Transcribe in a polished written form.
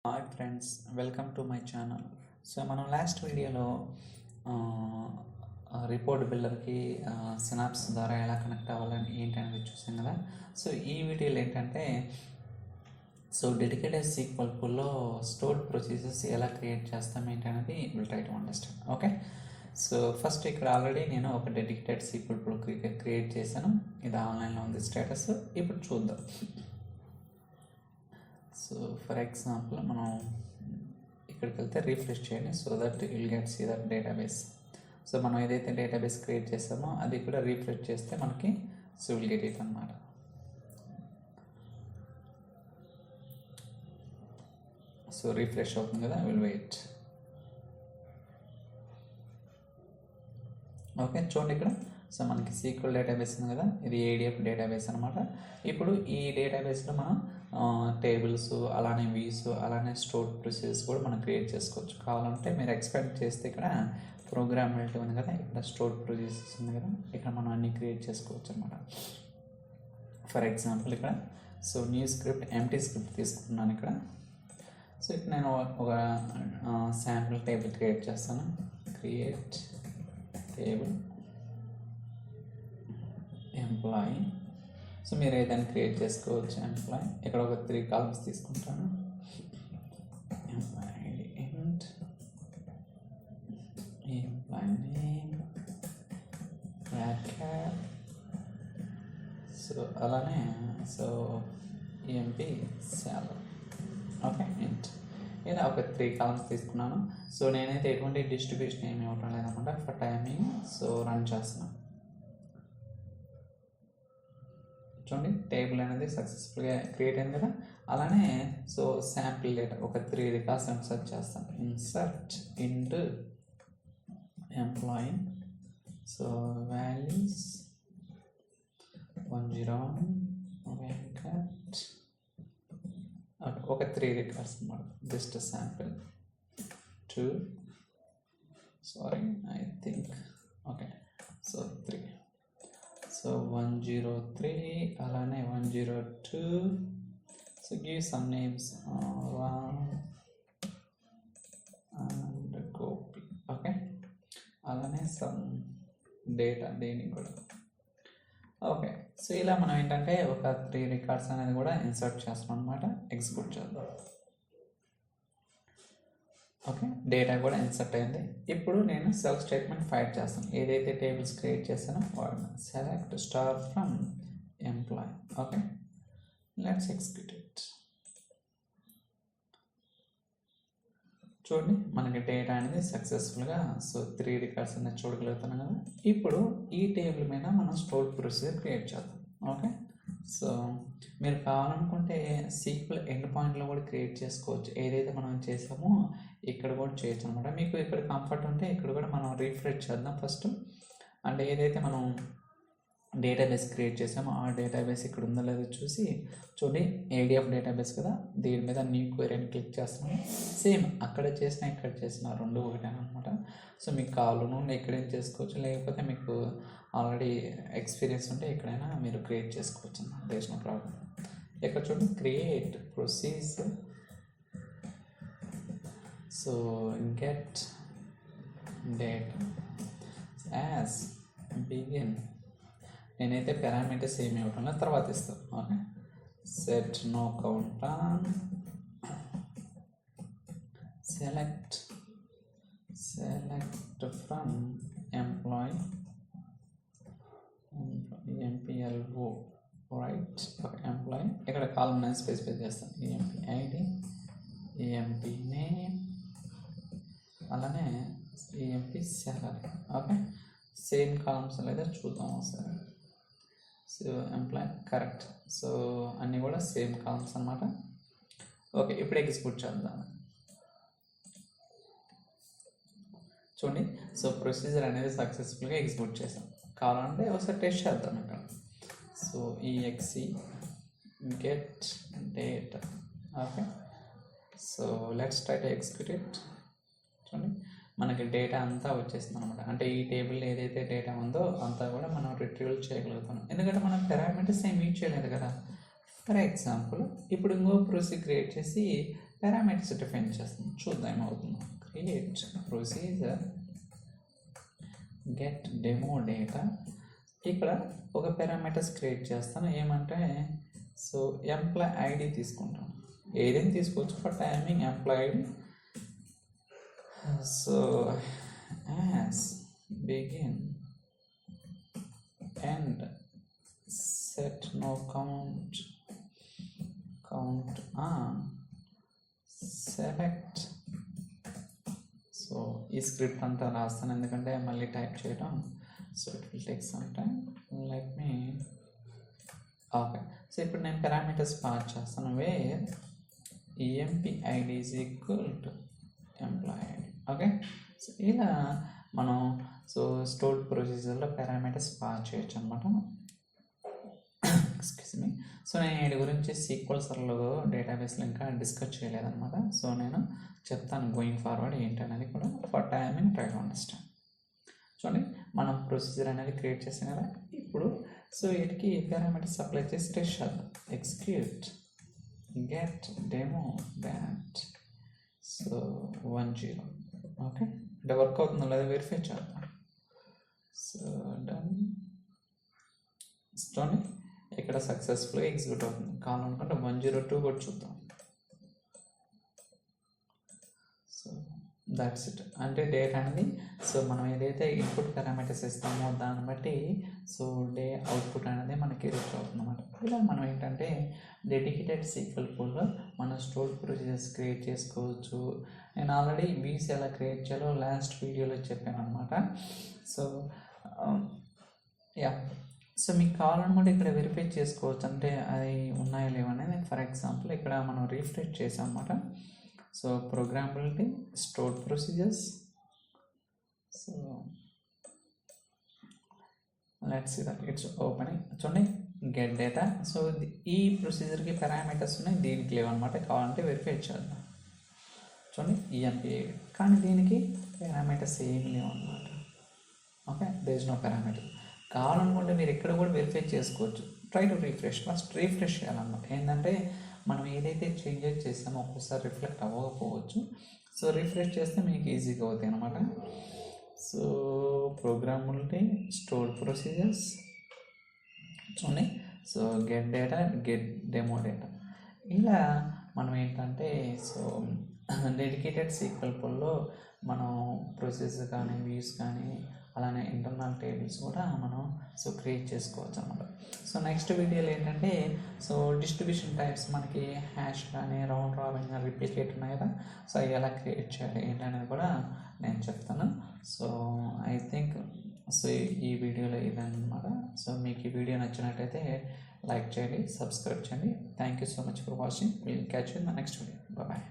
Hi friends, welcome to my channel. So మనం last వీడియోలో report బిల్డర్కి synapse ద్వారా ఎలా కనెక్ట్ అవ్వాలని ఏంటనేది చూసాం కదా. సో ఈ వీడియోలో ఏంటంటే డెడికేటెడ్ సీక్వెల్ పూల్లో స్టోర్డ్ ప్రొసీజర్స్ ఎలా క్రియేట్ చేస్తాం ఏంటనేది will try to understand. Okay, so first ఇక్కడ ఆల్రెడీ నేను ఒక డెడికేటెడ్ సీక్వెల్ పూల్ క్రియేట్ చేశాను. ఇది ఆన్లైన్లో ఉంది స్టేటస్. ఇప్పుడు చూద్దాం. సో ఫర్ ఎగ్జాంపుల్ మనం ఇక్కడికి వెళ్తే రిఫ్రెష్ చేయండి so that will get see that database. So మనం ఏదైతే డేటాబేస్ క్రియేట్ చేస్తామో అది కూడా రిఫ్రెష్ చేస్తే మనకి సో విల్ గెట్ ఇట్ అనమాట. సో రిఫ్రెష్ అవుతుంది కదా, విల్ వెయిట్. ఓకే, చూడండి ఇక్కడ. సో మనకి సీక్వెల్ డేటాబేస్ ఉంది కదా, ఇది ఏడిఎఫ్ డేటాబేస్ అనమాట. ఇప్పుడు ఈ డేటాబేస్లో మనం టేబుల్స్, అలానే వ్యూస్, అలానే స్టోర్డ్ ప్రొసీజర్స్ కూడా మనం క్రియేట్ చేసుకోవచ్చు. కావాలంటే మీరు ఎక్స్పెక్ట్ చేస్తే ఇక్కడ ప్రోగ్రామబిలిటీ ఉంది కదా, ఇక్కడ స్టోర్డ్ ప్రొసీజర్స్ ఉంది కదా, ఇక్కడ మనం అన్నీ క్రియేట్ చేసుకోవచ్చు అనమాట. ఫర్ ఎగ్జాంపుల్ ఇక్కడ so new script, empty script తీసుకుంటున్నాను ఇక్కడ. సో ఇక్కడ నేను ఒక శాంపుల్ టేబుల్ క్రియేట్ చేస్తాను. Create table employee. సో మీరు ఏదైనా క్రియేట్ చేసుకోవచ్చు. ఎంప్లాయీ ఇక్కడ ఒక 3 కాలమ్స్ తీసుకుంటాను. ఎంప్లాయీ ఐడి ఇంట్, ఎంప్లాయీ నేమ్, బ్రాకెట్. సో అలానే సో ఎంపీ శాలరీ. ఓకే, ఇంట్. ఇలా ఒక 3 కాలమ్స్ తీసుకున్నాను. సో నేనైతే ఎటువంటి డిస్ట్రిబ్యూషన్ ఏమి ఇవ్వటం లేదన్నమాట ఫర్ టైమింగ్. సో రన్ చేస్తున్నాను. చూడండి, టేబుల్ అనేది సక్సెస్ఫుల్గా క్రియేట్ అయింది కదా. అలానే సో శాంపిల్ డేటా ఒక 3 రికార్డ్స్ ఇన్సర్ట్ చేస్తాను. ఇన్సర్ట్ ఇంట్ ఎంప్లాయీ. So values 101 Venkat. ఒక 3 రికార్డ్స్ అన్నమాట. Just sample 2, sorry I think. Okay, so 3. So 103, అలానే 102. So give some names Ram and Gopi. Okay, అలానే సమ్ డేటా దేనికి కూడా. ఓకే, సో ఇలా మనం ఏంటంటే ఒక 3 రికార్డ్స్ అనేది కూడా ఇన్సర్ట్ చేస్తాం అనమాట. ఎగ్జిక్యూట్ చేద్దాం. ఓకే, డేటా కూడా ఇన్సర్ట్ అయింది. ఇప్పుడు నేను సెల్ఫ్ స్టేట్మెంట్ ఫైర్ చేస్తాను. ఏదైతే టేబుల్స్ క్రియేట్ చేస్తానో వాడిన select star from employee. Okay, let's execute it. చూడండి, మనకి డేటా అనేది సక్సెస్ఫుల్గా సో 3 రికార్డ్స్ అనేది చూడగలుగుతున్నాం కదా. ఇప్పుడు ఈ టేబుల్ మీద మనం స్టోర్డ్ ప్రొసీజర్ క్రియేట్ చేద్దాం. ఓకే, సో మీరు కావాలనుకుంటే సీక్వెల్ ఎండ్ పాయింట్లో కూడా క్రియేట్ చేసుకోవచ్చు. ఏదైతే మనం చేసామో ఇక్కడ కూడా చేయొచ్చు అనమాట. మీకు ఇక్కడ కంఫర్ట్ ఉంటే ఇక్కడ కూడా మనం రీఫ్రెష్ చేద్దాం ఫస్ట్. అంటే ఏదైతే మనం డేటాబేస్ క్రియేట్ చేసామో ఆ డేటాబేస్ ఇక్కడ ఉందో లేదో చూసి చూడండి. ఏడిఎఫ్ డేటాబేస్ కదా, దీని మీద న్యూ క్వెరీ అని క్లిక్ చేస్తున్నాను. సేమ్ అక్కడ చేసిన ఇక్కడ చేసిన 2 ఒకటే అనమాట. సో మీకు కావాలను ఎక్కడైనా చేసుకోవచ్చు, లేకపోతే మీకు ఆల్రెడీ ఎక్స్పీరియన్స్ ఉంటే ఎక్కడైనా మీరు క్రియేట్ చేసుకోవచ్చు అన్నమాట. There is no problem. ఇక్కడ చూడండి, create procedure. So get data as begin. నేనైతే పారామీటర్స్ ఏమి ఇవ్వటం తర్వాత ఇస్తాను. Okay, set no count on, select from employee MPLO right. Employee ఇక్కడ కాలమ్ నేను స్పెసిఫై చేస్తాను. ఈఎంపీ ఐడి, ఈఎంపీ నేమ్, అలానే EMP salary. Okay, same columns లేదా చూద్దాం ఒకసారి. So employee correct. సో అన్నీ కూడా సేమ్ కాలమ్స్ అనమాట. ఓకే, ఇప్పుడు ఎగ్జిక్యూట్ చేద్దాం. చూడండి, సో ప్రొసీజర్ అనేది సక్సెస్ఫుల్గా ఎగ్జిక్యూట్ చేసాం. కావాలంటే ఒకసారి టెస్ట్ చేద్దాం ఇక్కడ. So exe get data. Okay, so let's try to execute it. చూడండి, మనకి డేటా అంతా వచ్చేస్తుంది అనమాట. అంటే ఈ టేబుల్ ఏదైతే డేటా ఉందో అంతా కూడా మనం రిట్రీవల్ చేయగలుగుతాం. ఎందుకంటే మనం పారామీటర్స్ ఏం యూజ్ చేయలేదు కదా. ఫర్ ఎగ్జాంపుల్ ఇప్పుడు ఇంకో ప్రొసీజర్ క్రియేట్ చేసి పారామీటర్స్ డిఫైన్ చేస్తాం. చూద్దాం ఏమవుతుందో. Create procedure get demo data. ఇక్కడ ఒక పారామీటర్స్ క్రియేట్ చేస్తాను. ఏమంటే సో ఎంప్లాయ్ ఐడి తీసుకుంటాను. ఏదైనా తీసుకోవచ్చు for timing employee ID. So as begin and set no count select. So ఈ స్క్రిప్ట్ అంతా రాస్తాను ఎందుకంటే మళ్ళీ టైప్ చేయడం. So it will take some time. Let me okay. So ఇప్పుడు నేను పారామీటర్స్ పాస్ చేస్తాను. Where EMP ID is equal to employee ID. Okay. So ఇలా మనం సో స్టోర్డ్ ప్రొసీజర్లో పారామీటర్స్ పాస్ చేయొచ్చు అనమాట. Excuse me. సో నేను వీటి గురించి సీక్వెల్ సర్వర్లో డేటాబేస్లో ఇంకా డిస్కస్ చేయలేదన్నమాట. సో నేను చెప్తాను గోయింగ్ ఫార్వర్డ్ ఏంటనేది కూడా. For timing try to understand. చూడండి మనం ప్రొసీజర్ అనేది క్రియేట్ చేసాం కదా. ఇప్పుడు సో వీటికి పారామీటర్స్ అప్లై చేసి టెస్ట్ చేద్దాం. Execute get demo dot so 10. Okay. అంటే వర్క్ అవుతుందో లేదా వెరిఫై చేద్దాం. So done. చూడండి ఇక్కడ సక్సెస్ఫుల్గా ఎగ్జిక్యూట్ అవుతుంది. కావాలనుకుంటే 102 కూడా చూద్దాం. So that's it. అంటే డేట్ అనేది సో మనం ఏదైతే ఇన్పుట్ పారామీటర్స్ ఇస్తామో దాన్ని బట్టి సో అవుట్పుట్ అనేది మనకి రీచ్ అవుతుంది అన్నమాట. ఇలా మనం ఏంటంటే డెడికేటెడ్ సీక్వెల్ పూల్లో మన స్టోర్డ్ ప్రొసీజర్స్ క్రియేట్ చేసుకోవచ్చు. నేను ఆల్రెడీ వీస్ ఎలా క్రియేట్ చేయాలో లాస్ట్ వీడియోలో చెప్పాను అనమాట. So yeah. సో మీకు కావాలనుకుంటే ఇక్కడ వెరిఫై చేసుకోవచ్చు. అంటే అది ఉన్నాయో లేవనేది. ఫర్ ఎగ్జాంపుల్ ఇక్కడ మనం రీఫ్రెష్ చేసాం అన్నమాట. So programmability stored procedures. So let's see that it's opening. చూడండి గెట్ డేటా. సో ఈ ప్రొసీజర్కి పారామీటర్స్ ఉన్నాయి, దీనికి లేవన్నమాట. కావాలంటే వెరిఫై చేద్దాం. చూడండి ఈఎంపీ. కానీ దీనికి పారామీటర్స్ ఏమి లేవు అన్నమాట. Okay. There is no parameter. కావాలనుకుంటే మీరు ఎక్కడ కూడా వెరిఫై చేసుకోవచ్చు. Try to refresh. First refresh చేయాలన్నమాట. ఏంటంటే మనం ఏదైతే చేంజెస్ చేస్తామో ఒక్కోసారి రిఫ్లెక్ట్ అవ్వకపోవచ్చు. సో రీఫ్రెష్ చేస్తే మీకు ఈజీగా అవుతాయి అన్నమాట. సో ప్రోగ్రామబిలిటీ స్టోర్డ్ ప్రొసీజర్స్ చూడండి. So get data get demo data. ఇలా మనం ఏంటంటే సో డెడికేటెడ్ సీక్వెల్ పూల్లో మనం ప్రొసీజర్ కానీ వ్యూస్ కానీ అలానే ఇంటర్నల్ టేబుల్స్ కూడా మనం సో క్రియేట్ చేసుకోవచ్చు అన్నమాట. సో నెక్స్ట్ వీడియోలో ఏంటంటే సో డిస్ట్రిబ్యూషన్ టైప్స్ మనకి హ్యాష్ కానీ రౌండ్ రాబిన్ కానీ రిప్లికేట్ ఉన్నాయి కదా. సో అవి ఎలా క్రియేట్ చేయాలి ఏంటనేది కూడా నేను చెప్తాను. సో ఐ థింక్ సో ఈ వీడియోలో ఇదన్నమాట. సో మీకు ఈ వీడియో నచ్చినట్టయితే లైక్ చేయండి, సబ్స్క్రైబ్ చేయండి. Thank you so much for watching. Will catch you in the next video. Bye.